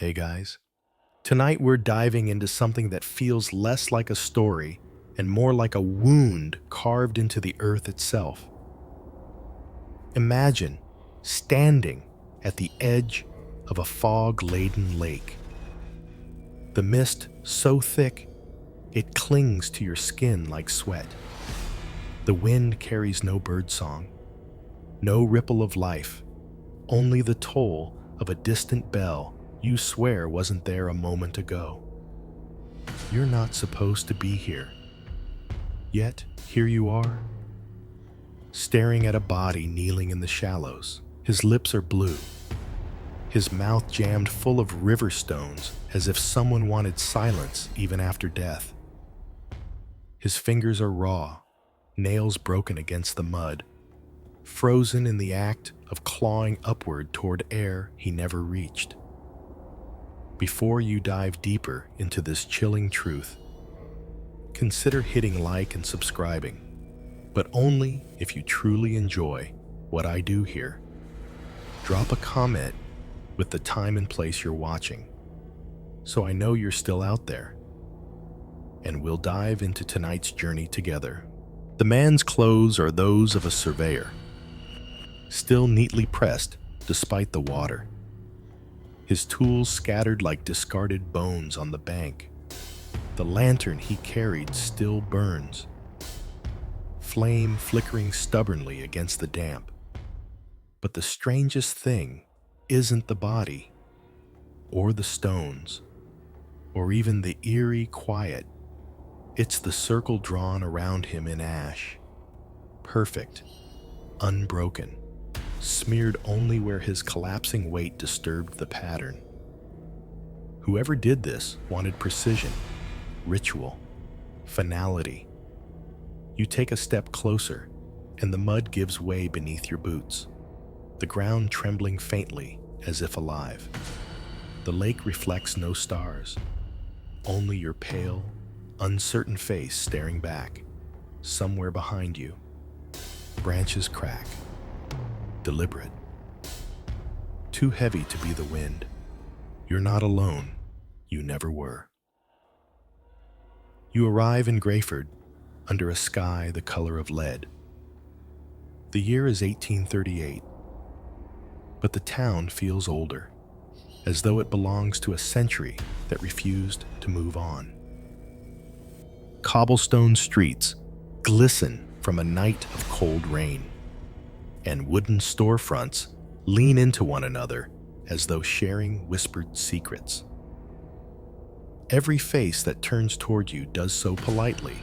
Hey guys, tonight we're diving into something that feels less like a story and more like a wound carved into the earth itself. Imagine standing at the edge of a fog-laden lake. The mist so thick it clings to your skin like sweat. The wind carries no birdsong, no ripple of life, only the toll of a distant bell you swear wasn't there a moment ago. You're not supposed to be here. Yet, here you are, staring at a body kneeling in the shallows. His lips are blue, his mouth jammed full of river stones as if someone wanted silence even after death. His fingers are raw, nails broken against the mud, frozen in the act of clawing upward toward air he never reached. Before you dive deeper into this chilling truth, consider hitting like and subscribing, but only if you truly enjoy what I do here. Drop a comment with the time and place you're watching, so I know you're still out there, and we'll dive into tonight's journey together. The man's clothes are those of a surveyor, still neatly pressed despite the water. His tools scattered like discarded bones on the bank. The lantern he carried still burns, flame flickering stubbornly against the damp. But the strangest thing isn't the body, or the stones, or even the eerie quiet. It's the circle drawn around him in ash, perfect, unbroken, smeared only where his collapsing weight disturbed the pattern. Whoever did this wanted precision, ritual, finality. You take a step closer, and the mud gives way beneath your boots, the ground trembling faintly as if alive. The lake reflects no stars, only your pale, uncertain face staring back, somewhere behind you. Branches crack, deliberate, too heavy to be the wind. You're not alone. You never were. You arrive in Grayford under a sky the color of lead. The year is 1838, but the town feels older, as though it belongs to a century that refused to move on. Cobblestone streets glisten from a night of cold rain, and wooden storefronts lean into one another as though sharing whispered secrets. Every face that turns toward you does so politely,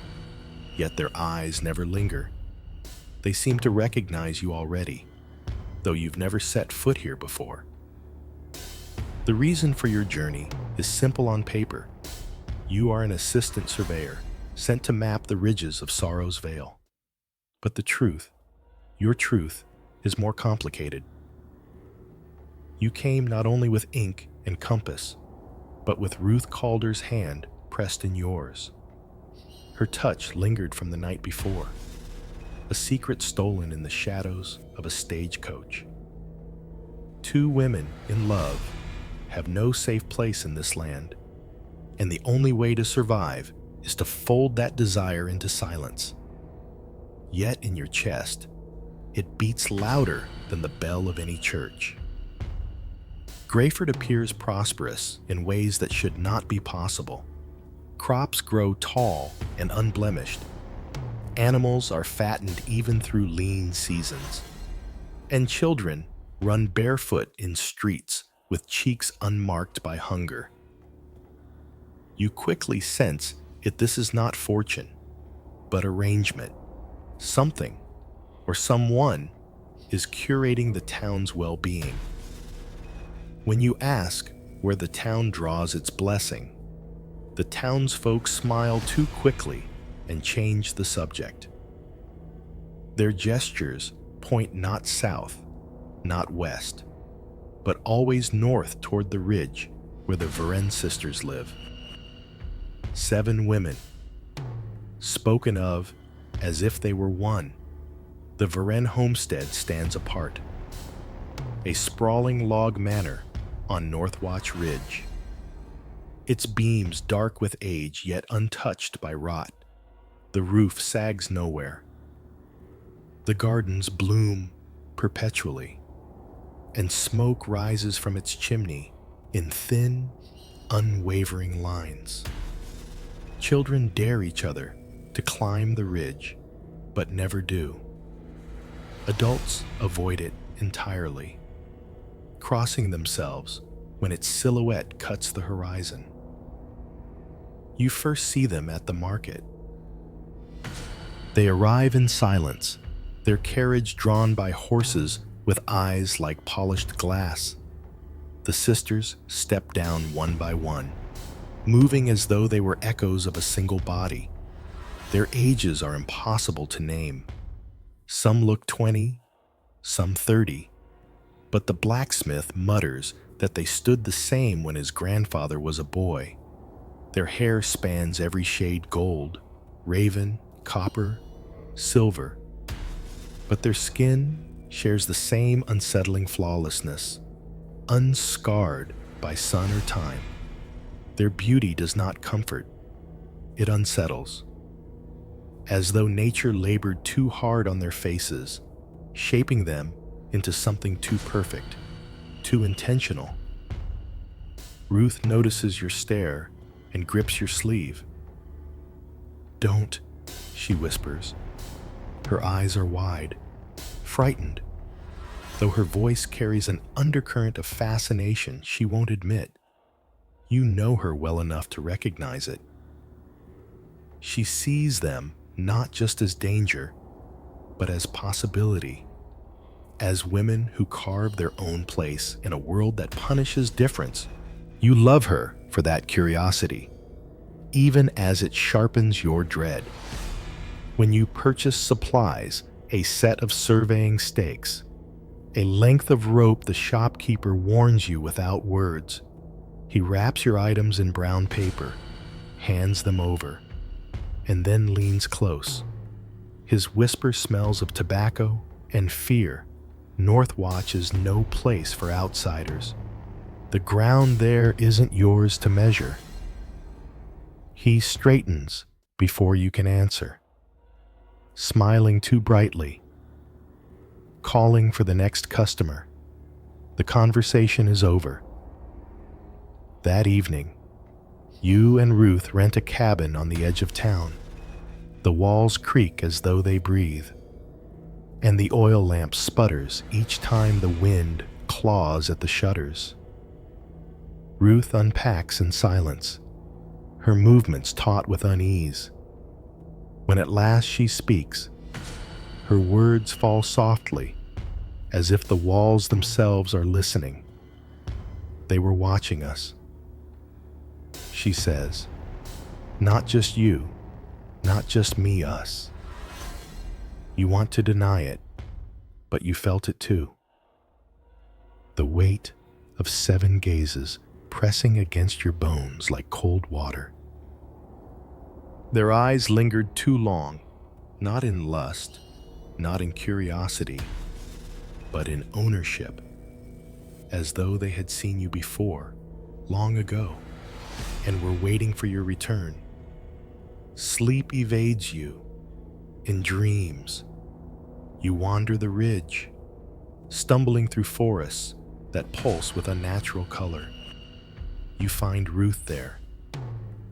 yet their eyes never linger. They seem to recognize you already, though you've never set foot here before. The reason for your journey is simple on paper. You are an assistant surveyor sent to map the ridges of Sorrow's Vale. But the truth, your truth, is more complicated. You came not only with ink and compass, but with Ruth Calder's hand pressed in yours. Her touch lingered from the night before, a secret stolen in the shadows of a stagecoach. Two women in love have no safe place in this land, and the only way to survive is to fold that desire into silence. Yet in your chest, it beats louder than the bell of any church. Grayford appears prosperous in ways that should not be possible. Crops grow tall and unblemished. Animals are fattened even through lean seasons. And children run barefoot in streets with cheeks unmarked by hunger. You quickly sense that this is not fortune, but arrangement. Something or someone is curating the town's well-being. When you ask where the town draws its blessing, the townsfolk smile too quickly and change the subject. Their gestures point not south, not west, but always north toward the ridge where the Varenne sisters live. 7 women, spoken of as if they were one. The Varenne homestead stands apart, a sprawling log manor on Northwatch Ridge. Its beams dark with age yet untouched by rot. The roof sags nowhere. The gardens bloom perpetually, and smoke rises from its chimney in thin, unwavering lines. Children dare each other to climb the ridge, but never do. Adults avoid it entirely, crossing themselves when its silhouette cuts the horizon. You first see them at the market. They arrive in silence, their carriage drawn by horses with eyes like polished glass. The sisters step down one by one, moving as though they were echoes of a single body. Their ages are impossible to name. Some look 20, some 30, but the blacksmith mutters that they stood the same when his grandfather was a boy. Their hair spans every shade: gold, raven, copper, silver. But their skin shares the same unsettling flawlessness, unscarred by sun or time. Their beauty does not comfort, it unsettles. As though nature labored too hard on their faces, shaping them into something too perfect, too intentional. Ruth notices your stare and grips your sleeve. "Don't," she whispers. Her eyes are wide, frightened, though her voice carries an undercurrent of fascination she won't admit. You know her well enough to recognize it. She sees them not just as danger, but as possibility, as women who carve their own place in a world that punishes difference. You love her for that curiosity, even as it sharpens your dread. When you purchase supplies, a set of surveying stakes, a length of rope the shopkeeper warns you without words. He wraps your items in brown paper, hands them over, and then leans close. His whisper smells of tobacco and fear. Northwatch is no place for outsiders. The ground there isn't yours to measure. He straightens before you can answer, smiling too brightly, calling for the next customer. The conversation is over. That evening, you and Ruth rent a cabin on the edge of town. The walls creak as though they breathe, and the oil lamp sputters each time the wind claws at the shutters. Ruth unpacks in silence, her movements taut with unease. When at last she speaks, her words fall softly, as if the walls themselves are listening. "They were watching us," she says. "Not just you, not just me, us. You want to deny it, but you felt it too. The weight of 7 gazes pressing against your bones like cold water." Their eyes lingered too long, not in lust, not in curiosity, but in ownership, as though they had seen you before, long ago, and were waiting for your return. Sleep evades you. In dreams, you wander the ridge, stumbling through forests that pulse with unnatural color. You find Ruth there,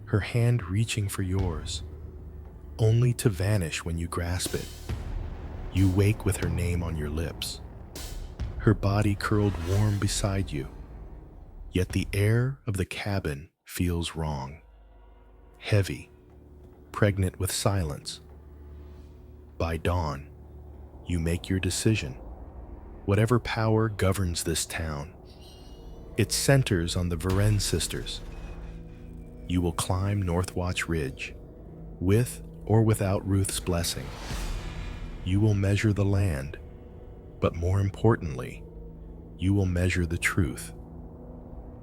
her hand reaching for yours, only to vanish when you grasp it. You wake with her name on your lips, her body curled warm beside you, yet the air of the cabin feels wrong, heavy, pregnant with silence. By dawn, you make your decision. Whatever power governs this town, it centers on the Varen sisters. You will climb Northwatch Ridge, with or without Ruth's blessing. You will measure the land, but more importantly, you will measure the truth.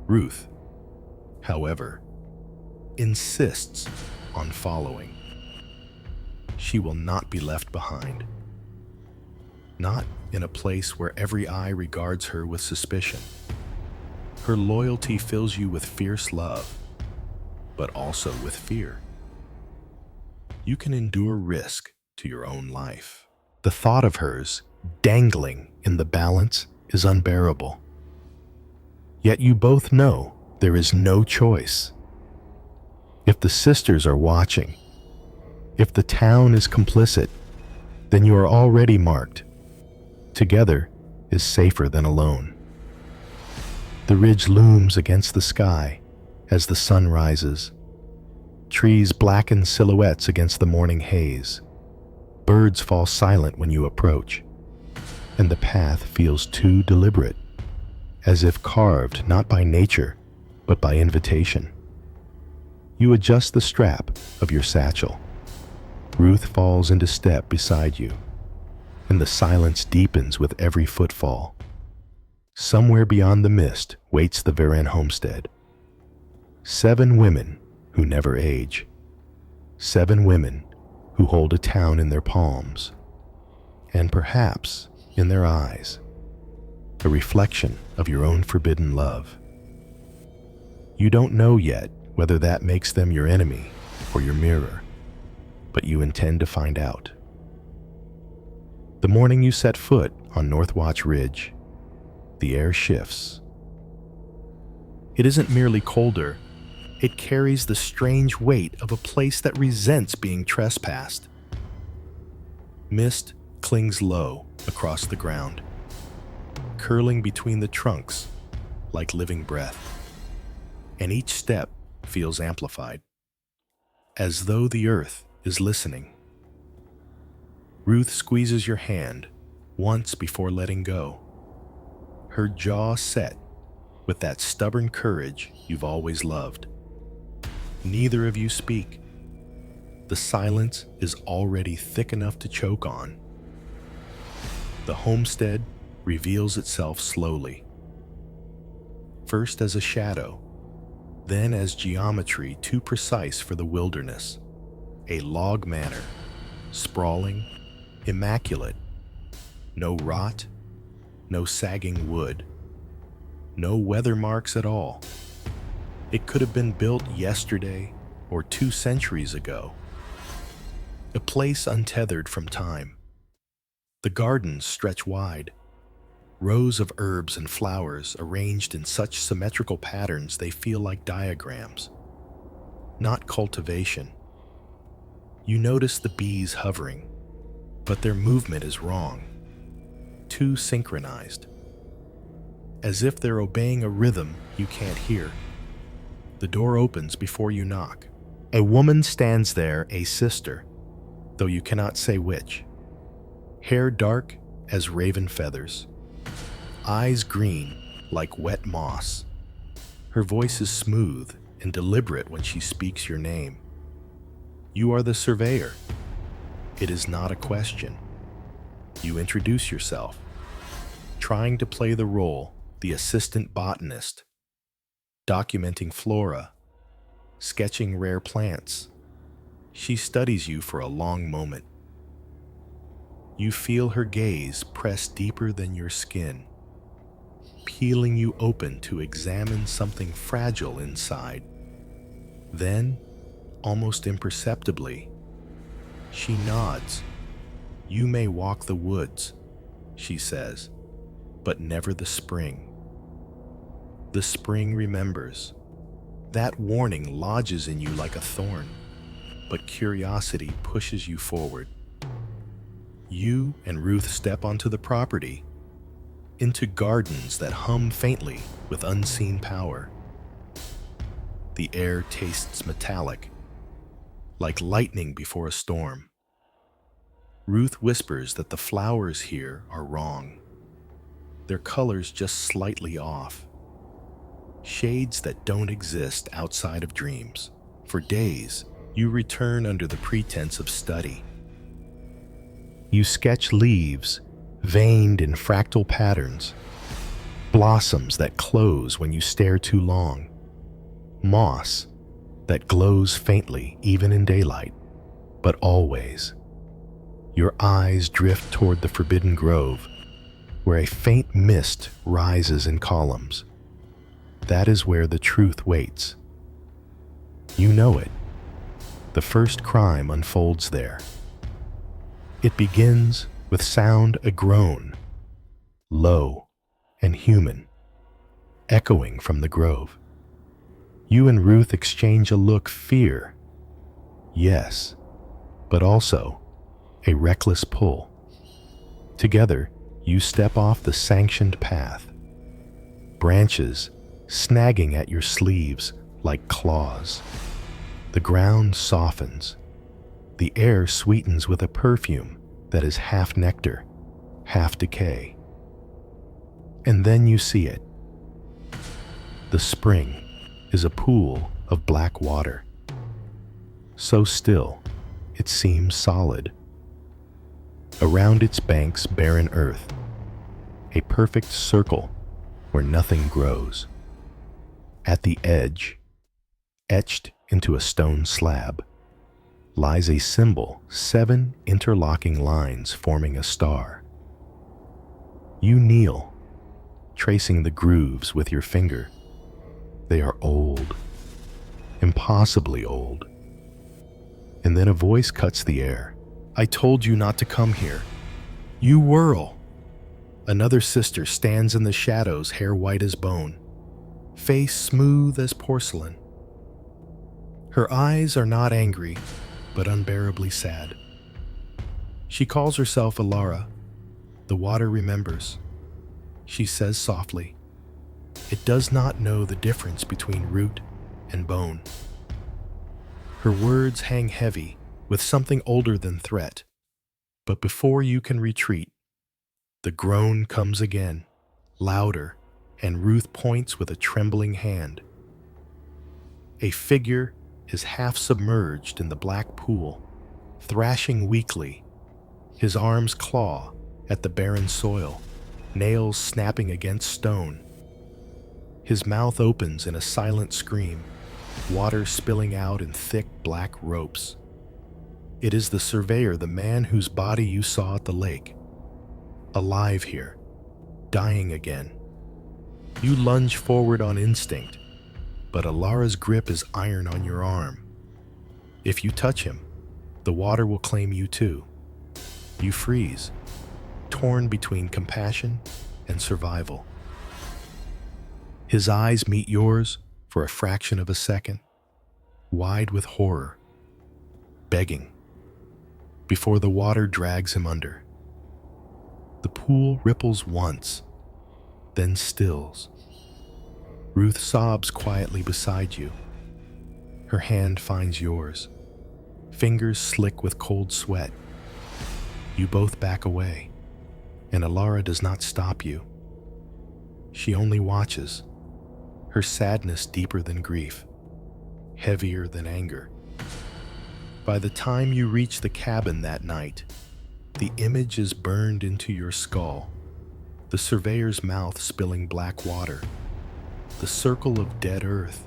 Ruth, however, insists on following. She will not be left behind. Not in a place where every eye regards her with suspicion. Her loyalty fills you with fierce love, but also with fear. You can endure risk to your own life. The thought of hers dangling in the balance is unbearable. Yet you both know there is no choice. If the sisters are watching, if the town is complicit, then you are already marked. Together is safer than alone. The ridge looms against the sky as the sun rises. Trees blacken silhouettes against the morning haze. Birds fall silent when you approach, and the path feels too deliberate, as if carved not by nature, but by invitation. You adjust the strap of your satchel. Ruth falls into step beside you, and the silence deepens with every footfall. Somewhere beyond the mist waits the Varan homestead. 7 women who never age. 7 women who hold a town in their palms, and perhaps in their eyes, a reflection of your own forbidden love. You don't know yet whether that makes them your enemy or your mirror, but you intend to find out. The morning you set foot on Northwatch Ridge, the air shifts. It isn't merely colder, it carries the strange weight of a place that resents being trespassed. Mist clings low across the ground, curling between the trunks like living breath, and each step feels amplified, as though the earth is listening. Ruth squeezes your hand once before letting go, her jaw set with that stubborn courage you've always loved. Neither of you speak. The silence is already thick enough to choke on. The homestead reveals itself slowly, first as a shadow, then as geometry too precise for the wilderness. A log manor, sprawling, immaculate. No rot, no sagging wood, no weather marks at all. It could have been built yesterday or 2 centuries ago. A place untethered from time. The gardens stretch wide, rows of herbs and flowers arranged in such symmetrical patterns they feel like diagrams, not cultivation. You notice the bees hovering, but their movement is wrong, too synchronized, as if they're obeying a rhythm you can't hear. The door opens before you knock. A woman stands there, a sister, though you cannot say which. Hair dark as raven feathers, eyes green like wet moss. Her voice is smooth and deliberate when she speaks your name. You are the surveyor. It is not a question. You introduce yourself, trying to play the role, the assistant botanist, documenting flora, sketching rare plants. She studies you for a long moment. You feel her gaze press deeper than your skin, peeling you open to examine something fragile inside. Then, almost imperceptibly, she nods. You may walk the woods, she says, but never the spring. The spring remembers. That warning lodges in you like a thorn, but curiosity pushes you forward. You and Ruth step onto the property, into gardens that hum faintly with unseen power. The air tastes metallic, like lightning before a storm. Ruth whispers that the flowers here are wrong. Their colors just slightly off. Shades that don't exist outside of dreams. For days, you return under the pretense of study. You sketch leaves, veined in fractal patterns, blossoms that close when you stare too long, moss that glows faintly even in daylight, but always. Your eyes drift toward the forbidden grove, where a faint mist rises in columns. That is where the truth waits. You know it. The first crime unfolds there. It begins with sound a groan, low and human, echoing from the grove. You and Ruth exchange a look, fear, yes, but also a reckless pull. Together, you step off the sanctioned path, branches snagging at your sleeves like claws. The ground softens. The air sweetens with a perfume that is half nectar, half decay. And then you see it. The spring is a pool of black water. So still, it seems solid. Around its banks, barren earth, a perfect circle where nothing grows. At the edge, etched into a stone slab, lies a symbol, 7 interlocking lines forming a star. You kneel, tracing the grooves with your finger. They are old, impossibly old. And then a voice cuts the air. I told you not to come here. You whirl. Another sister stands in the shadows, hair white as bone, face smooth as porcelain. Her eyes are not angry, but unbearably sad. She calls herself Alara. The water remembers. She says softly, it does not know the difference between root and bone. Her words hang heavy with something older than threat. But before you can retreat, the groan comes again, louder, and Ruth points with a trembling hand. A figure is half submerged in the black pool, thrashing weakly. His arms claw at the barren soil, nails snapping against stone. His mouth opens in a silent scream, water spilling out in thick black ropes. It is the surveyor, the man whose body you saw at the lake. Alive here, dying again. You lunge forward on instinct, but Alara's grip is iron on your arm. If you touch him, the water will claim you too. You freeze, torn between compassion and survival. His eyes meet yours for a fraction of a second, wide with horror, begging, before the water drags him under. The pool ripples once, then stills. Ruth sobs quietly beside you. Her hand finds yours, fingers slick with cold sweat. You both back away, and Alara does not stop you. She only watches, her sadness deeper than grief, heavier than anger. By the time you reach the cabin that night, the image is burned into your skull, the surveyor's mouth spilling black water, the circle of dead earth,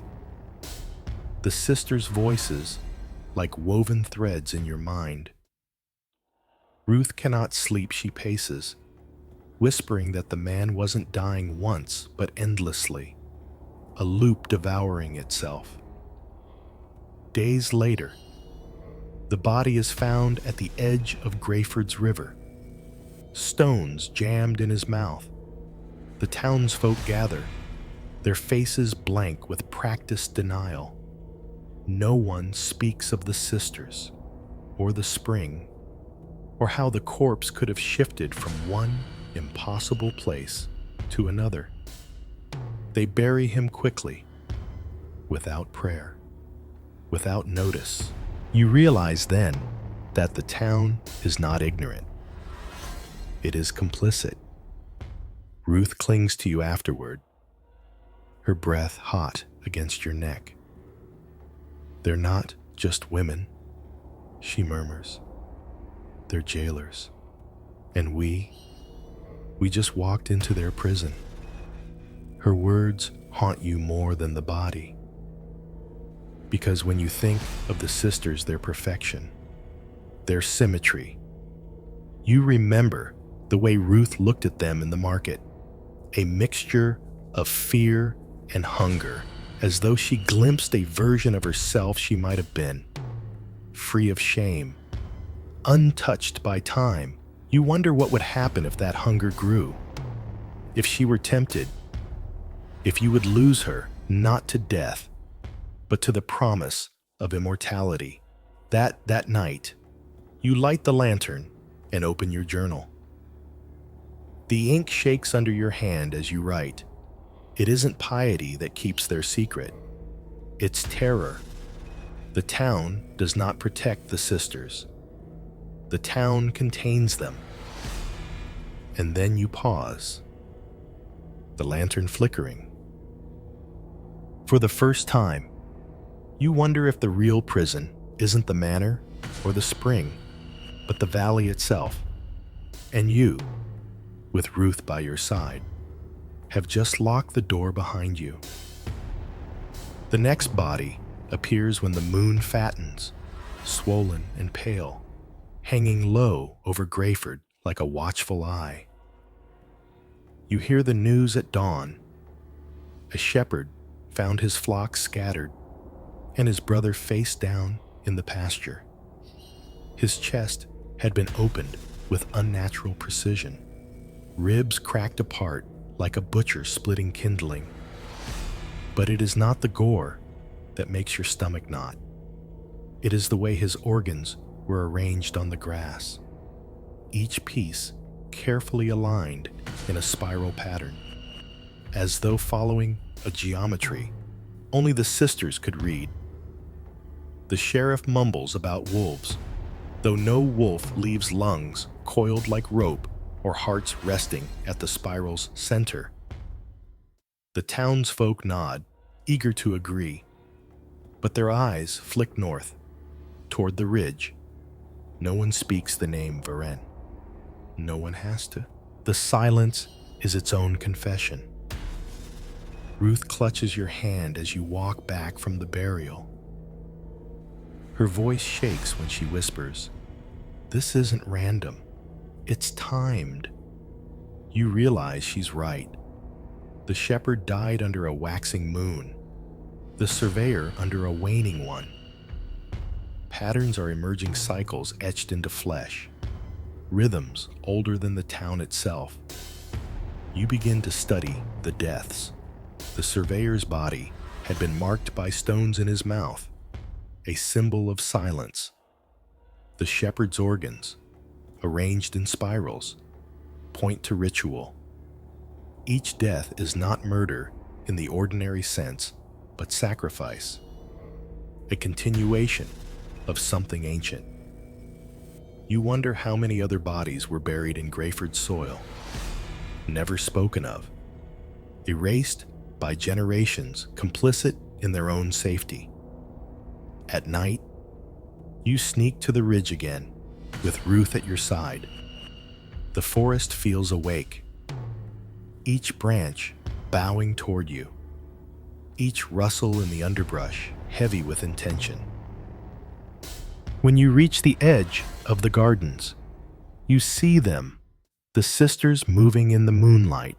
the sisters' voices like woven threads in your mind. Ruth cannot sleep, she paces, whispering that the man wasn't dying once, but endlessly, a loop devouring itself. Days later, the body is found at the edge of Grayford's River, stones jammed in his mouth. The townsfolk gather, their faces blank with practiced denial. No one speaks of the sisters, or the spring, or how the corpse could have shifted from one impossible place to another. They bury him quickly, without prayer, without notice. You realize then that the town is not ignorant. It is complicit. Ruth clings to you afterward, her breath hot against your neck. They're not just women, she murmurs. They're jailers. And we just walked into their prison. Her words haunt you more than the body. Because when you think of the sisters, their perfection, their symmetry, you remember the way Ruth looked at them in the market, a mixture of fear and hunger, as though she glimpsed a version of herself she might have been, free of shame, untouched by time. You wonder what would happen if that hunger grew, if she were tempted, if you would lose her, not to death, but to the promise of immortality. That night, you light the lantern and open your journal. The ink shakes under your hand as you write. It isn't piety that keeps their secret. It's terror. The town does not protect the sisters. The town contains them. And then you pause, the lantern flickering. For the first time, you wonder if the real prison isn't the manor or the spring, but the valley itself. And you, with Ruth by your side, have just locked the door behind you. The next body appears when the moon fattens, swollen and pale, hanging low over Grayford like a watchful eye. You hear the news at dawn. A shepherd found his flock scattered and his brother face down in the pasture. His chest had been opened with unnatural precision, ribs cracked apart like a butcher splitting kindling. But it is not the gore that makes your stomach knot. It is the way his organs were arranged on the grass, each piece carefully aligned in a spiral pattern, as though following a geometry only the sisters could read. The sheriff mumbles about wolves, though no wolf leaves lungs coiled like rope or hearts resting at the spiral's center. The townsfolk nod, eager to agree, but their eyes flick north, toward the ridge. No one speaks the name Varen. No one has to. The silence is its own confession. Ruth clutches your hand as you walk back from the burial. Her voice shakes when she whispers, "This isn't random. It's timed." You realize she's right. The shepherd died under a waxing moon, the surveyor under a waning one. Patterns are emerging cycles etched into flesh, rhythms older than the town itself. You begin to study the deaths. The surveyor's body had been marked by stones in his mouth, a symbol of silence. The shepherd's organs, arranged in spirals, point to ritual. Each death is not murder in the ordinary sense, but sacrifice, a continuation of something ancient. You wonder how many other bodies were buried in Grayford's soil, never spoken of, erased by generations complicit in their own safety. At night, you sneak to the ridge again, with Ruth at your side. The forest feels awake, each branch bowing toward you, each rustle in the underbrush heavy with intention. When you reach the edge of the gardens, you see them, the sisters moving in the moonlight.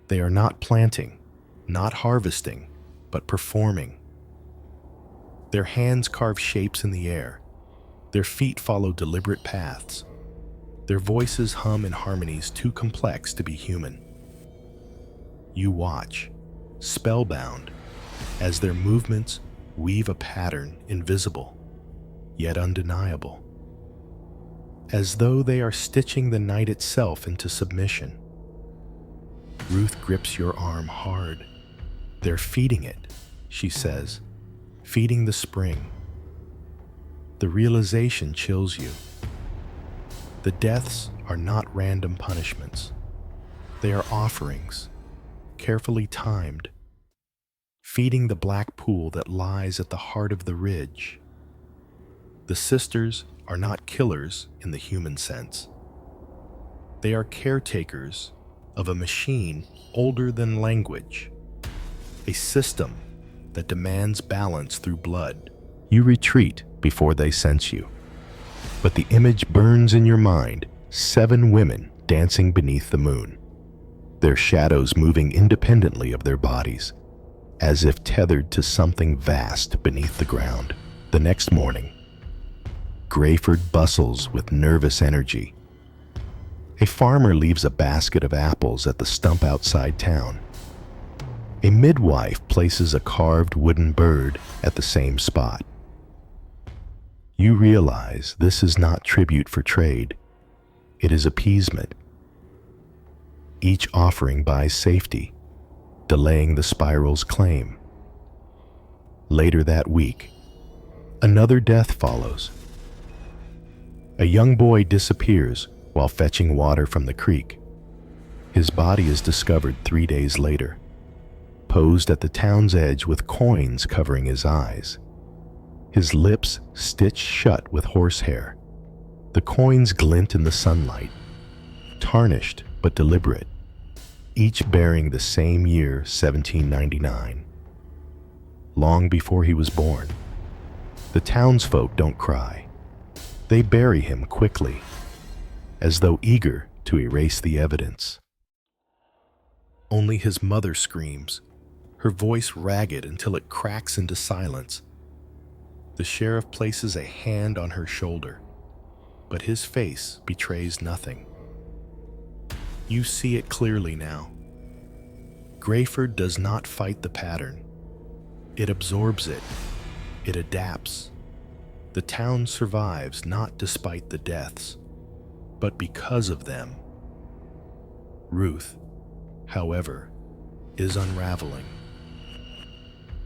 They are not planting, not harvesting, but performing. Their hands carve shapes in the air. Their feet follow deliberate paths. Their voices hum in harmonies too complex to be human. You watch, spellbound, as their movements weave a pattern invisible, yet undeniable, as though they are stitching the night itself into submission. Ruth grips your arm hard. "They're feeding it," she says, "feeding the spring." The realization chills you. The deaths are not random punishments. They are offerings, carefully timed, feeding the black pool that lies at the heart of the ridge. The sisters are not killers in the human sense. They are caretakers of a machine older than language, a system that demands balance through blood. You retreat before they sense you, but the image burns in your mind, 7 women dancing beneath the moon. their shadows moving independently of their bodies, as if tethered to something vast beneath the ground. The next morning, Grayford bustles with nervous energy. A farmer leaves a basket of apples at the stump outside town. A midwife places a carved wooden bird at the same spot. You realize this is not tribute for trade. It is appeasement. Each offering buys safety, delaying the spiral's claim. Later that week, another death follows. A young boy disappears while fetching water from the creek. His body is discovered 3 days later, posed at the town's edge with coins covering his eyes. His lips stitched shut with horsehair. The coins glint in the sunlight, tarnished but deliberate, each bearing the same year, 1799. Long before he was born. The townsfolk don't cry. They bury him quickly, as though eager to erase the evidence. Only his mother screams, her voice ragged until it cracks into silence. The sheriff places a hand on her shoulder, but his face betrays nothing. You see it clearly now. Grayford does not fight the pattern. It absorbs it. It adapts. The town survives not despite the deaths, but because of them. Ruth, however, is unraveling.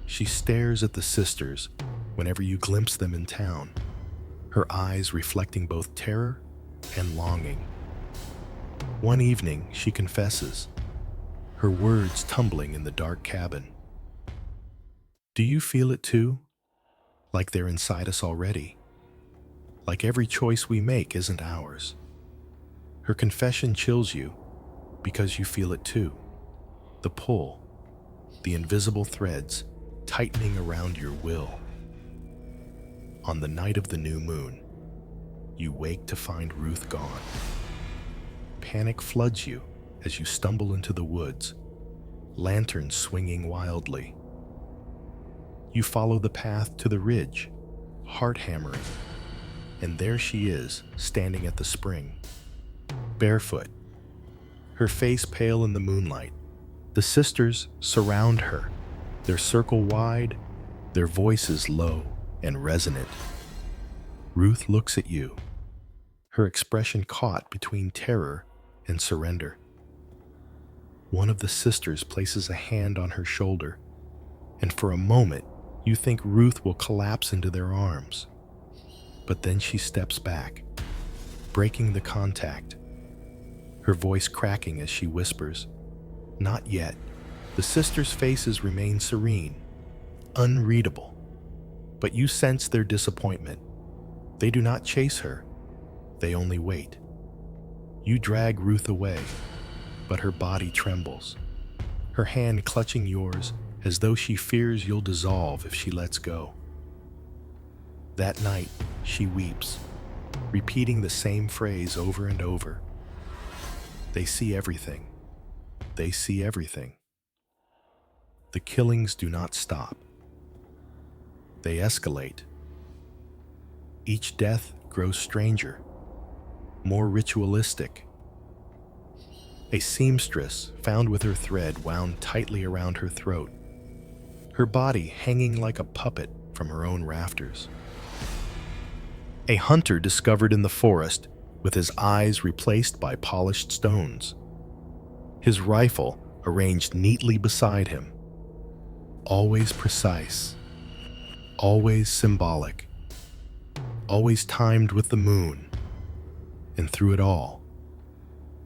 She stares at the sisters whenever you glimpse them in town, her eyes reflecting both terror and longing. One evening, she confesses, her words tumbling in the dark cabin. Do you feel it too? Like they're inside us already? Like every choice we make isn't ours? Her confession chills you because you feel it too. The pull, the invisible threads tightening around your will. On the night of the new moon, you wake to find Ruth gone. Panic floods you as you stumble into the woods, lanterns swinging wildly. You follow the path to the ridge, heart hammering, and there she is, standing at the spring, barefoot, her face pale in the moonlight. The sisters surround her, their circle wide, their voices low and resonant. Ruth looks at you, her expression caught between terror and surrender. One of the sisters places a hand on her shoulder, and for a moment, you think Ruth will collapse into their arms. But then she steps back, breaking the contact, her voice cracking as she whispers, "Not yet." The sisters' faces remain serene, unreadable, but you sense their disappointment. They do not chase her, they only wait. You drag Ruth away, but her body trembles, her hand clutching yours as though she fears you'll dissolve if she lets go. That night, she weeps, repeating the same phrase over and over. They see everything. They see everything. The killings do not stop. They escalate. Each death grows stranger, more ritualistic. A seamstress found with her thread wound tightly around her throat, her body hanging like a puppet from her own rafters. A hunter discovered in the forest with his eyes replaced by polished stones, his rifle arranged neatly beside him, always precise, always symbolic, always timed with the moon. And through it all,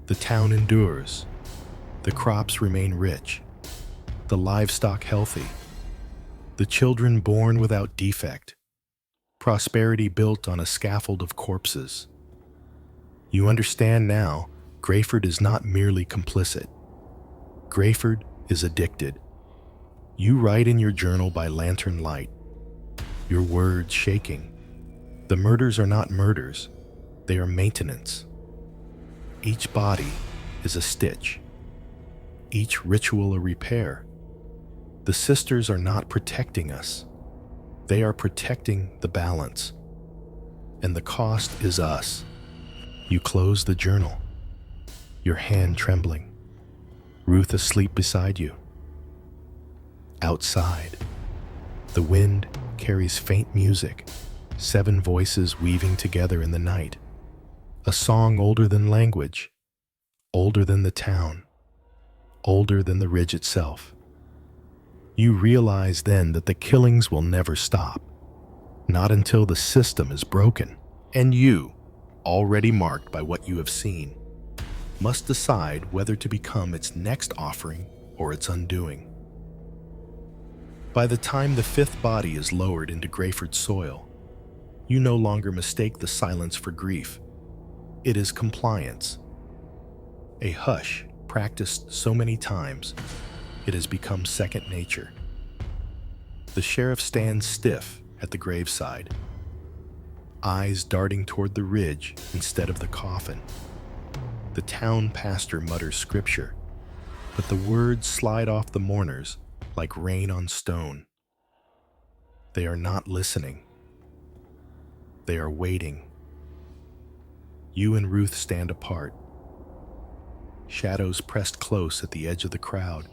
the town endures, the crops remain rich, the livestock healthy, the children born without defect, prosperity built on a scaffold of corpses. You understand now, Grayford is not merely complicit. Grayford is addicted. You write in your journal by lantern light, your words shaking. The murders are not murders, they are maintenance. Each body is a stitch, each ritual a repair. The sisters are not protecting us. They are protecting the balance. And the cost is us. You close the journal, your hand trembling. Ruth asleep beside you. Outside, the wind carries faint music, 7 voices weaving together in the night. A song older than language, older than the town, older than the ridge itself. You realize then that the killings will never stop, not until the system is broken, and you, already marked by what you have seen, must decide whether to become its next offering or its undoing. By the time the 5th body is lowered into Greyford soil, you no longer mistake the silence for grief. It is compliance. A hush practiced so many times, it has become second nature. The sheriff stands stiff at the graveside, eyes darting toward the ridge instead of the coffin. The town pastor mutters scripture, but the words slide off the mourners like rain on stone. They are not listening. They are waiting. You and Ruth stand apart, shadows pressed close at the edge of the crowd.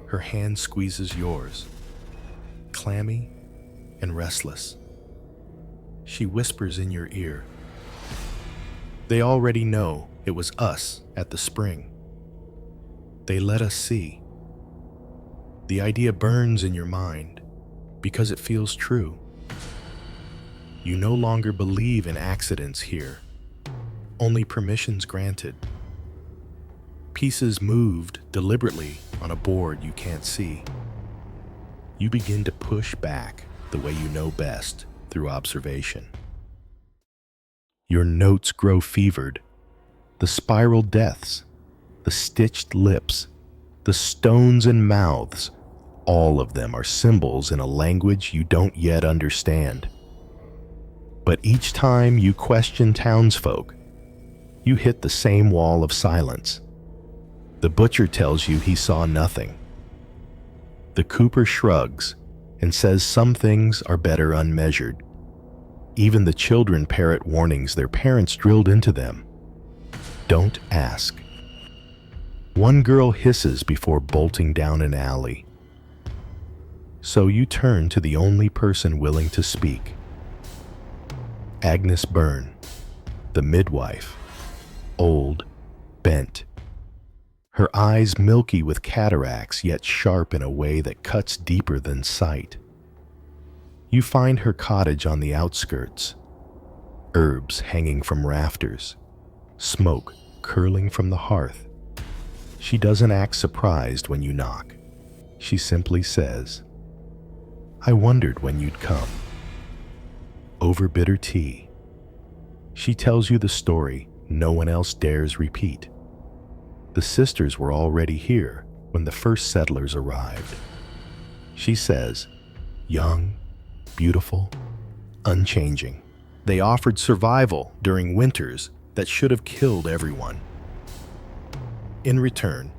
Her hand squeezes yours, clammy and restless. She whispers in your ear. They already know it was us at the spring. They let us see. The idea burns in your mind because it feels true. You no longer believe in accidents here, only permissions granted. Pieces moved deliberately on a board you can't see. You begin to push back the way you know best through observation. Your notes grow fevered. The spiral deaths, the stitched lips, the stones in mouths, all of them are symbols in a language you don't yet understand. But each time you question townsfolk, you hit the same wall of silence. The butcher tells you he saw nothing. The cooper shrugs and says some things are better unmeasured. Even the children parrot warnings their parents drilled into them. Don't ask. One girl hisses before bolting down an alley. So you turn to the only person willing to speak. Agnes Byrne, the midwife, old, bent. Her eyes milky with cataracts, yet sharp in a way that cuts deeper than sight. You find her cottage on the outskirts, herbs hanging from rafters, smoke curling from the hearth. She doesn't act surprised when you knock. She simply says, "I wondered when you'd come." Over bitter tea, she tells you the story no one else dares repeat. The sisters were already here when the first settlers arrived. She says, young, beautiful, unchanging. They offered survival during winters that should have killed everyone. In return,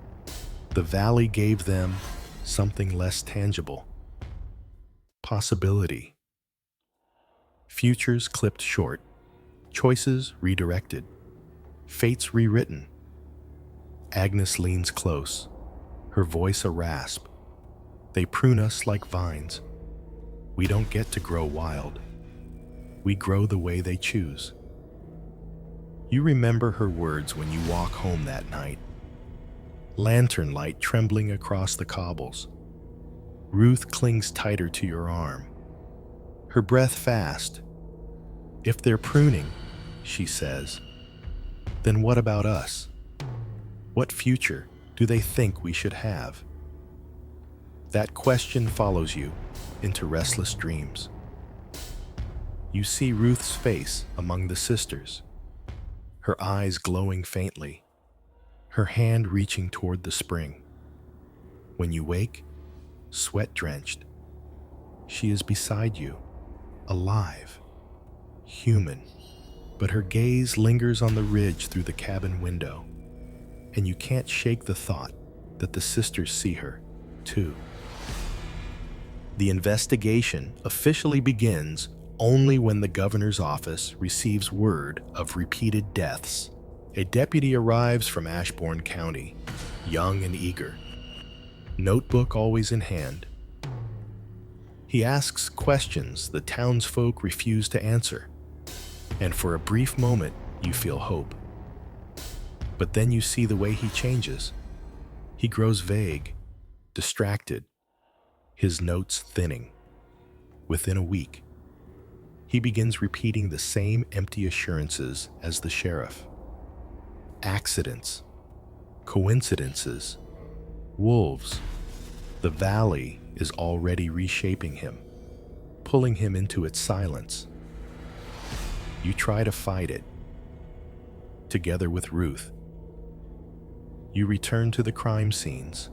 the valley gave them something less tangible. Possibility. Futures clipped short, choices redirected, fates rewritten. Agnes leans close, her voice a rasp. They prune us like vines. We don't get to grow wild. We grow the way they choose. You remember her words when you walk home that night. Lantern light trembling across the cobbles. Ruth clings tighter to your arm, her breath fast. If they're pruning, she says, then what about us? What future do they think we should have? That question follows you into restless dreams. You see Ruth's face among the sisters, her eyes glowing faintly, her hand reaching toward the spring. When you wake, sweat-drenched, she is beside you, alive, human, but her gaze lingers on the ridge through the cabin window, and you can't shake the thought that the sisters see her, too. The investigation officially begins only when the governor's office receives word of repeated deaths. A deputy arrives from Ashbourne County, young and eager, notebook always in hand. He asks questions the townsfolk refuse to answer, and for a brief moment you feel hope. But then you see the way he changes. He grows vague, distracted, his notes thinning. Within a week, he begins repeating the same empty assurances as the sheriff. Accidents, coincidences, wolves. The valley is already reshaping him, pulling him into its silence. You try to fight it. Together with Ruth, you return to the crime scenes,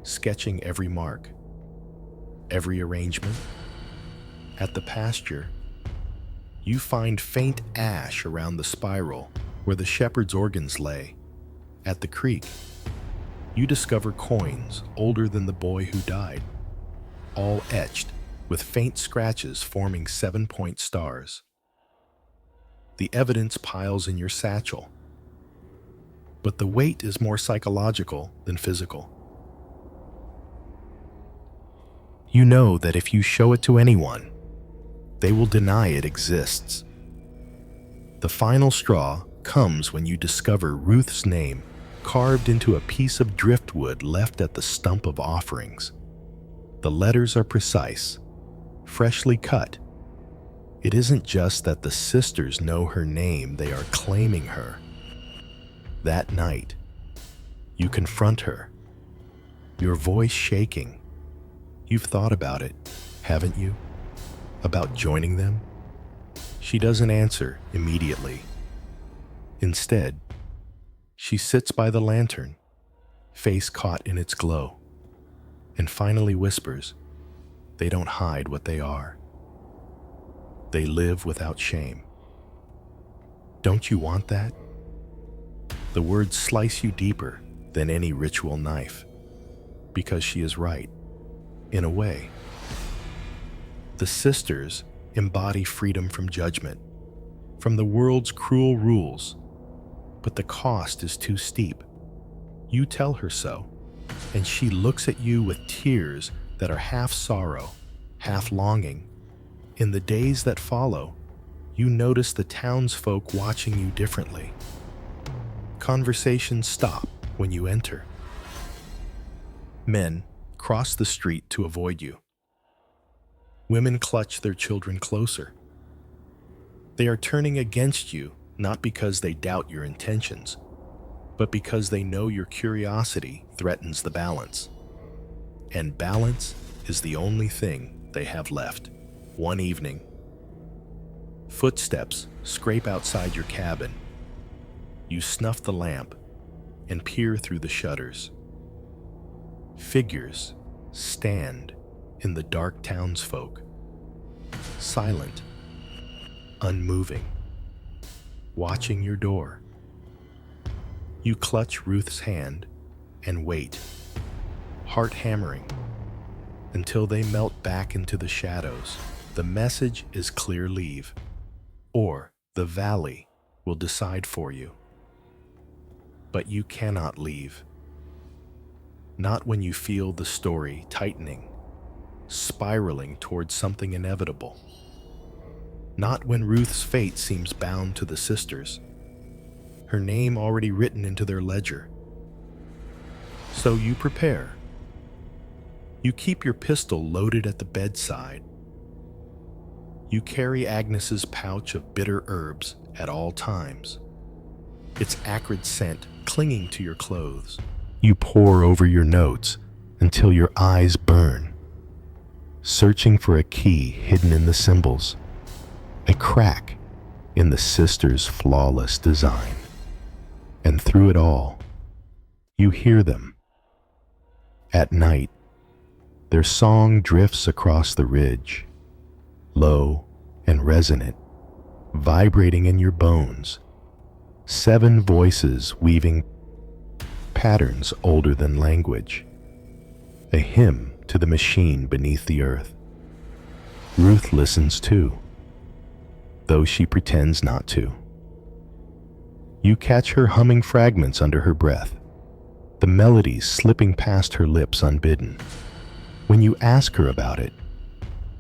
sketching every mark, every arrangement. At the pasture, you find faint ash around the spiral where the shepherd's organs lay. At the creek, you discover coins older than the boy who died, all etched with faint scratches forming 7-point stars. The evidence piles in your satchel, but the weight is more psychological than physical. You know that if you show it to anyone, they will deny it exists. The final straw comes when you discover Ruth's name carved into a piece of driftwood left at the stump of offerings. The letters are precise, freshly cut. It isn't just that the sisters know her name, they are claiming her. That night, you confront her, your voice shaking. You've thought about it, haven't you? About joining them? She doesn't answer immediately. Instead, she sits by the lantern, face caught in its glow, and finally whispers, they don't hide what they are. They live without shame. Don't you want that? The words slice you deeper than any ritual knife, because she is right, in a way. The sisters embody freedom from judgment, from the world's cruel rules, but the cost is too steep. You tell her so, and she looks at you with tears that are half sorrow, half longing. In the days that follow, you notice the townsfolk watching you differently. Conversations stop when you enter. Men cross the street to avoid you. Women clutch their children closer. They are turning against you not because they doubt your intentions, but because they know your curiosity threatens the balance. And balance is the only thing they have left. One evening, footsteps scrape outside your cabin. You snuff the lamp and peer through the shutters. Figures stand in the dark townsfolk, silent, unmoving, watching your door. You clutch Ruth's hand and wait, heart hammering, until they melt back into the shadows. The message is clear: leave, or the valley will decide for you. But you cannot leave. Not when you feel the story tightening, spiraling towards something inevitable. Not when Ruth's fate seems bound to the sisters, her name already written into their ledger. So you prepare. You keep your pistol loaded at the bedside. You carry Agnes's pouch of bitter herbs at all times, its acrid scent clinging to your clothes. You pore over your notes until your eyes burn, searching for a key hidden in the symbols, a crack in the sisters' flawless design. And through it all, you hear them. At night, their song drifts across the ridge, low and resonant, vibrating in your bones. 7 voices weaving patterns older than language, a hymn to the machine beneath the earth. Ruth listens too, though she pretends not to. You catch her humming fragments under her breath, the melodies slipping past her lips unbidden. When you ask her about it,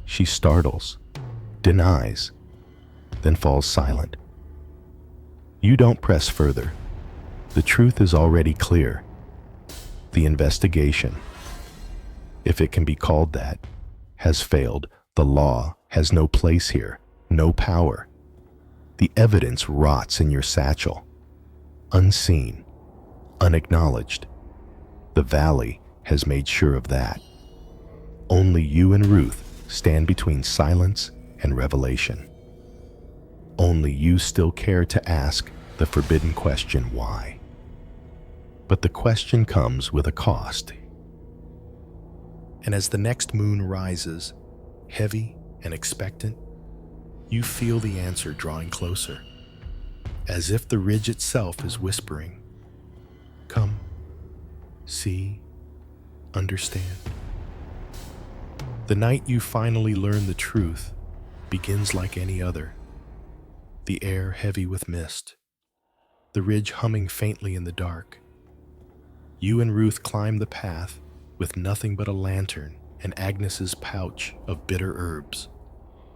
she startles, denies, then falls silent. You don't press further. The truth is already clear. The investigation, if it can be called that, has failed. The law has no place here, no power. The evidence rots in your satchel, unseen, unacknowledged. The valley has made sure of that. Only you and Ruth stand between silence and revelation. Only you still care to ask the forbidden question, why? But the question comes with a cost. And as the next moon rises, heavy and expectant, you feel the answer drawing closer, as if the ridge itself is whispering, "Come, see, understand." The night you finally learn the truth begins like any other. The air heavy with mist, the ridge humming faintly in the dark. You and Ruth climb the path with nothing but a lantern and Agnes's pouch of bitter herbs,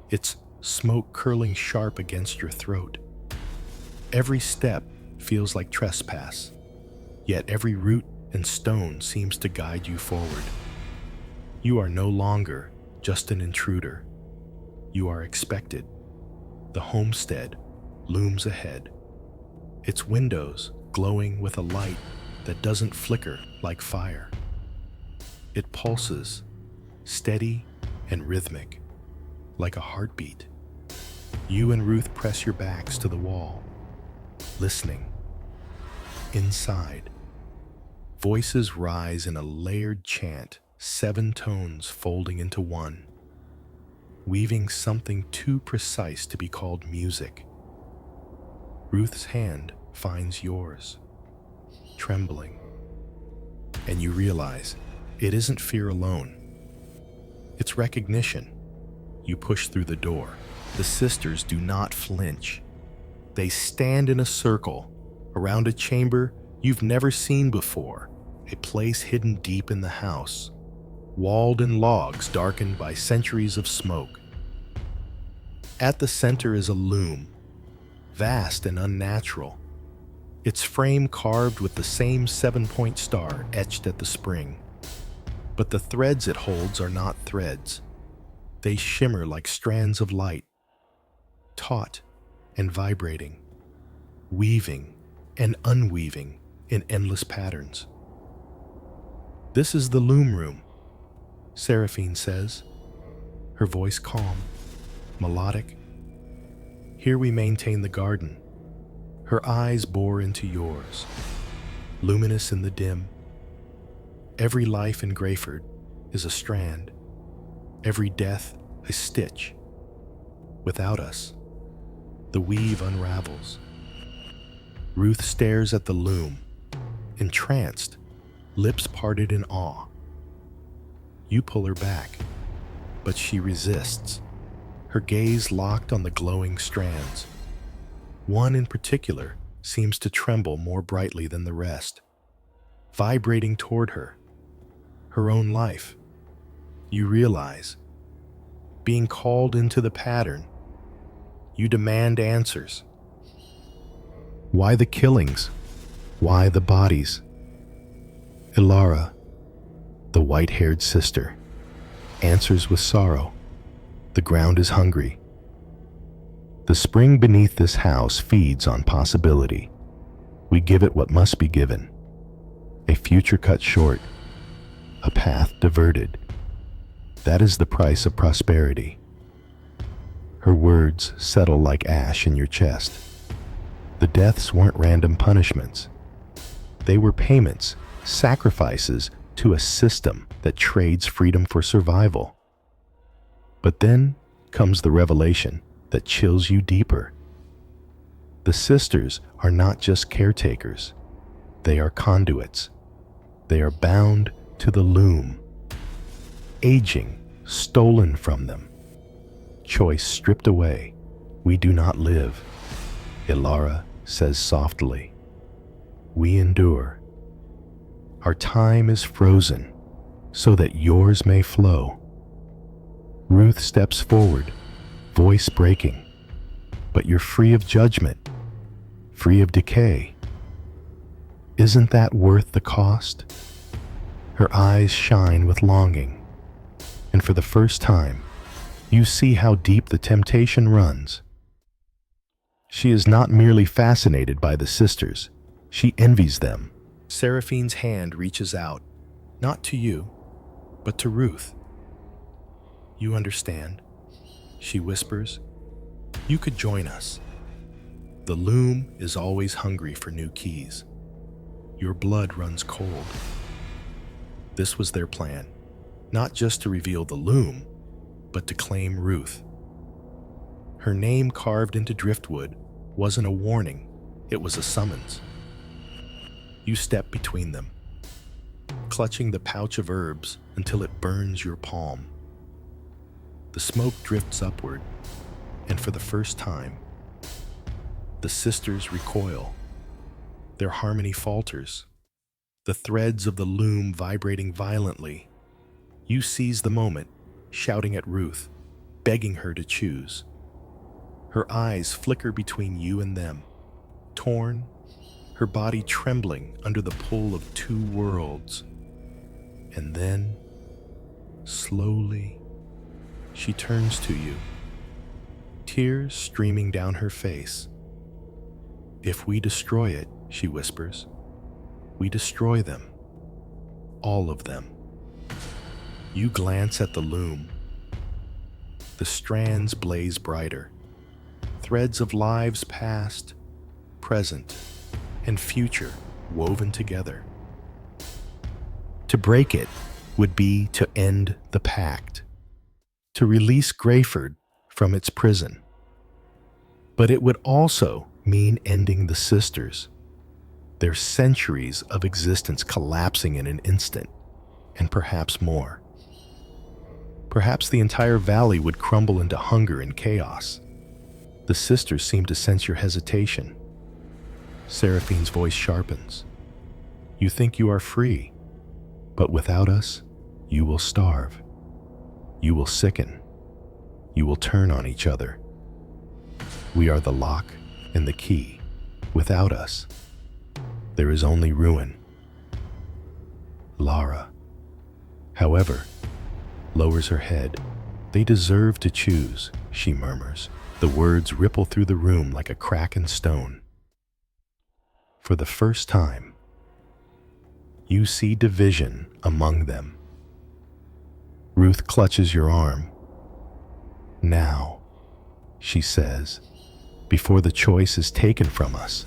its smoke curling sharp against your throat. Every step feels like trespass, yet every root and stone seems to guide you forward. You are no longer just an intruder. You are expected. The homestead looms ahead, its windows glowing with a light that doesn't flicker like fire. It pulses, steady and rhythmic, like a heartbeat. You and Ruth press your backs to the wall, listening. Inside, voices rise in a layered chant, 7 tones folding into one, weaving something too precise to be called music. Ruth's hand finds yours, trembling, and you realize it isn't fear alone. It's recognition. You push through the door. The sisters do not flinch. They stand in a circle around a chamber you've never seen before, a place hidden deep in the house, walled in logs darkened by centuries of smoke. At the center is a loom, vast and unnatural, its frame carved with the same 7-point star etched at the spring. But the threads it holds are not threads. They shimmer like strands of light, taut and vibrating, weaving and unweaving in endless patterns. "This is the loom room," Seraphine says, her voice calm, melodic. "Here we maintain the garden." Her eyes bore into yours, luminous in the dim. Every life in Grayford is a strand, every death a stitch. Without us, the weave unravels. Ruth stares at the loom, entranced, lips parted in awe. You pull her back, but she resists, her gaze locked on the glowing strands. One in particular seems to tremble more brightly than the rest, vibrating toward her, her own life. You realize, being called into the pattern, you demand answers. Why the killings? Why the bodies? Ilara, the white-haired sister, answers with sorrow. The ground is hungry. The spring beneath this house feeds on possibility. We give it what must be given. A future cut short, a path diverted. That is the price of prosperity. Her words settle like ash in your chest. The deaths weren't random punishments. They were payments, sacrifices to a system that trades freedom for survival. But then comes the revelation that chills you deeper. The sisters are not just caretakers. They are conduits. They are bound to the loom. Aging stolen from them. Choice stripped away. We do not live. Ilara says softly. We endure. Our time is frozen so that yours may flow. Ruth steps forward, voice breaking. But you're free of judgment, free of decay. Isn't that worth the cost? Her eyes shine with longing, and for the first time, you see how deep the temptation runs. She is not merely fascinated by the sisters, she envies them. Seraphine's hand reaches out, not to you, but to Ruth. You understand, she whispers. You could join us. The loom is always hungry for new keys. Your blood runs cold. This was their plan, not just to reveal the loom, but to claim Ruth. Her name carved into driftwood wasn't a warning, it was a summons. You step between them, clutching the pouch of herbs until it burns your palm. The smoke drifts upward, and for the first time, the sisters recoil. Their harmony falters, the threads of the loom vibrating violently. You seize the moment, shouting at Ruth, begging her to choose. Her eyes flicker between you and them, torn, her body trembling under the pull of two worlds. And then, slowly, she turns to you, tears streaming down her face. If we destroy it, she whispers, we destroy them. All of them. You glance at the loom. The strands blaze brighter. Threads of lives past, present, and future woven together. To break it would be to end the pact, to release Greyford from its prison. But it would also mean ending the sisters, their centuries of existence collapsing in an instant, and perhaps more. Perhaps the entire valley would crumble into hunger and chaos. The sisters seem to sense your hesitation. Seraphine's voice sharpens. You think you are free, but without us, you will starve. You will sicken. You will turn on each other. We are the lock and the key. Without us, there is only ruin. Lara, however, lowers her head. They deserve to choose, she murmurs. The words ripple through the room like a crack in stone. For the first time, you see division among them. Ruth clutches your arm. Now, she says, before the choice is taken from us.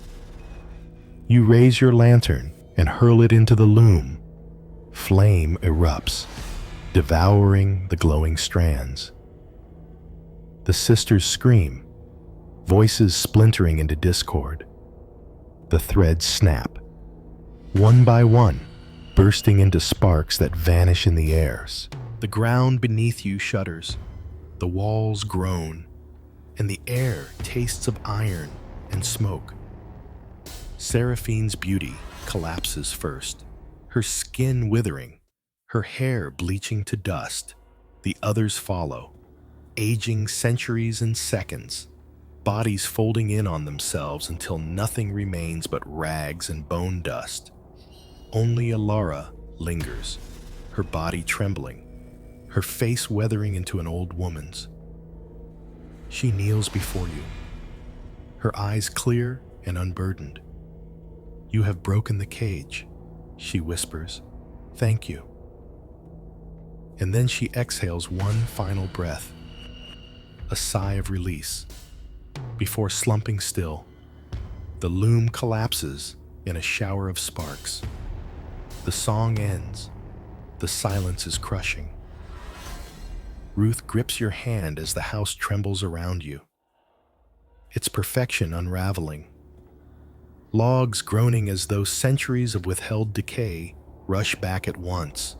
You raise your lantern and hurl it into the loom. Flame erupts, devouring the glowing strands. The sisters scream, voices splintering into discord. The threads snap, one by one, bursting into sparks that vanish in the airs. The ground beneath you shudders, the walls groan, and the air tastes of iron and smoke. Seraphine's beauty collapses first, her skin withering, her hair bleaching to dust. The others follow, aging centuries and seconds, bodies folding in on themselves until nothing remains but rags and bone dust. Only Ilara lingers, her body trembling, her face weathering into an old woman's. She kneels before you, her eyes clear and unburdened. You have broken the cage, she whispers. Thank you. And then she exhales one final breath, a sigh of release. Before slumping still, the loom collapses in a shower of sparks. The song ends. The silence is crushing. Ruth grips your hand as the house trembles around you, its perfection unraveling. logs groaning as though centuries of withheld decay rush back at once.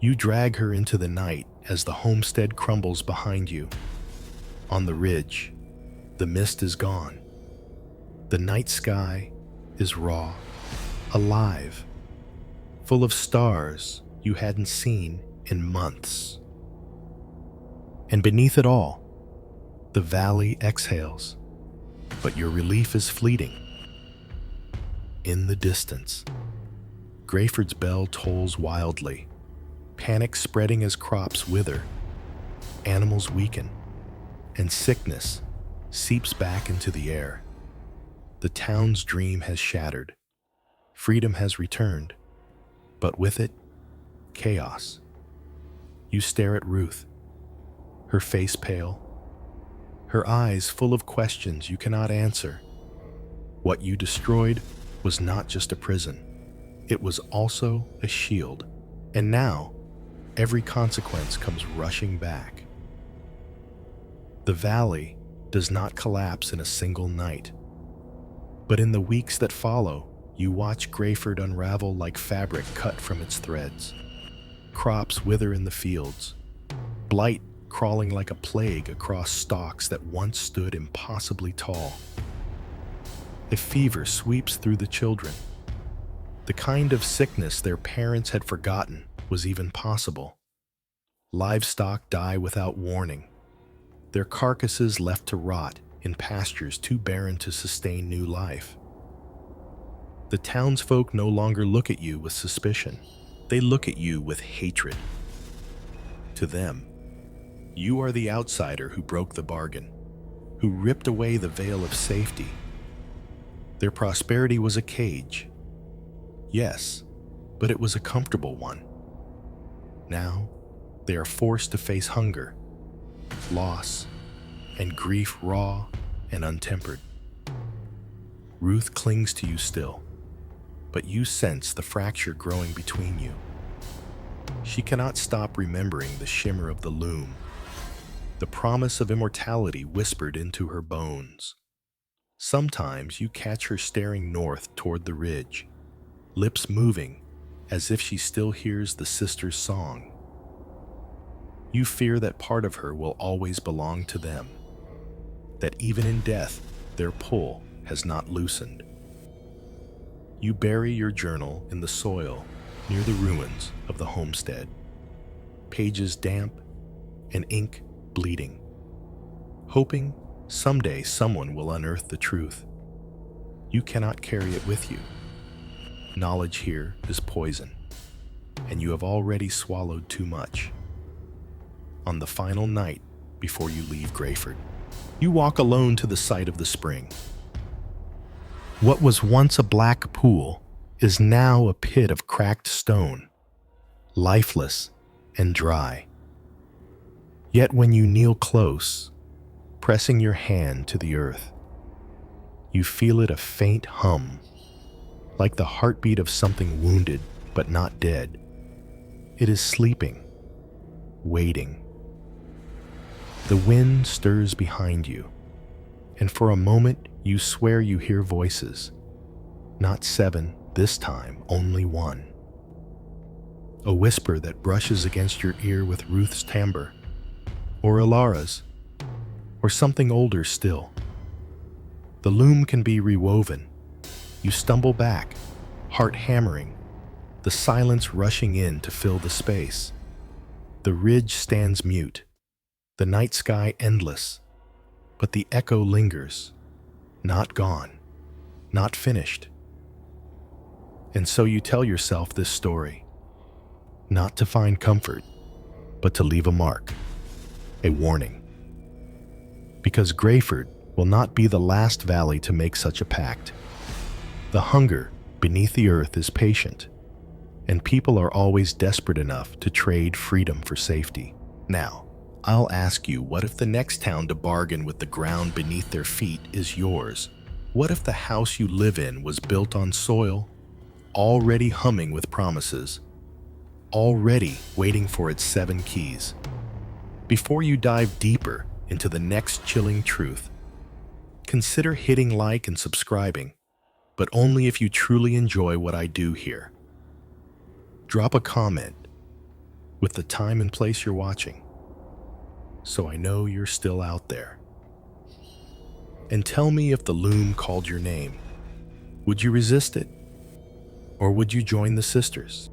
You drag her into the night as the homestead crumbles behind you. On the ridge, the mist is gone. The night sky is raw, alive, full of stars you hadn't seen in months. And beneath it all, the valley exhales, but your relief is fleeting. In the distance, Grayford's bell tolls wildly, panic spreading as crops wither, animals weaken, and sickness seeps back into the air. The town's dream has shattered. Freedom has returned, but with it, chaos. You stare at Ruth, her face pale, her eyes full of questions you cannot answer. What you destroyed was not just a prison. It was also a shield. And now, every consequence comes rushing back. The valley does not collapse in a single night. But in the weeks that follow, you watch Grayford unravel like fabric cut from its threads. Crops wither in the fields, blight crawling like a plague across stalks that once stood impossibly tall. A fever sweeps through the children, the kind of sickness their parents had forgotten was even possible. Livestock die without warning, their carcasses left to rot in pastures too barren to sustain new life. The townsfolk no longer look at you with suspicion. They look at you with hatred. To them, you are the outsider who broke the bargain, who ripped away the veil of safety. Their prosperity was a cage. Yes, but it was a comfortable one. Now, they are forced to face hunger, loss, and grief raw and untempered. Ruth clings to you still, but you sense the fracture growing between you. She cannot stop remembering the shimmer of the loom, the promise of immortality whispered into her bones. Sometimes you catch her staring north toward the ridge, lips moving as if she still hears the sister's song. You fear that part of her will always belong to them, that even in death, their pull has not loosened. You bury your journal in the soil near the ruins of the homestead, pages damp and ink bleeding, hoping someday someone will unearth the truth. You cannot carry it with you. Knowledge here is poison, and you have already swallowed too much. On the final night before you leave Grayford, you walk alone to the site of the spring. What was once a black pool is now a pit of cracked stone, lifeless and dry. Yet when you kneel close, pressing your hand to the earth, you feel it a faint hum, like the heartbeat of something wounded but not dead. It is sleeping, waiting. The wind stirs behind you, and for a moment you swear you hear voices. Not 7 this time, only 1. A whisper that brushes against your ear with Ruth's timbre, or Ilara's, or something older still. The loom can be rewoven. You stumble back, heart hammering, the silence rushing in to fill the space. The ridge stands mute, the night sky endless, but the echo lingers, not gone, not finished. And so you tell yourself this story, not to find comfort, but to leave a mark, a warning. Because Grayford will not be the last valley to make such a pact. The hunger beneath the earth is patient, and people are always desperate enough to trade freedom for safety. Now, I'll ask you, what if the next town to bargain with the ground beneath their feet is yours? What if the house you live in was built on soil, already humming with promises, already waiting for its 7 keys? Before you dive deeper into the next chilling truth, consider hitting like and subscribing. but only if you truly enjoy what I do here. Drop a comment with the time and place you're watching, so I know you're still out there. And tell me if the loom called your name. Would you resist it? Or would you join the sisters?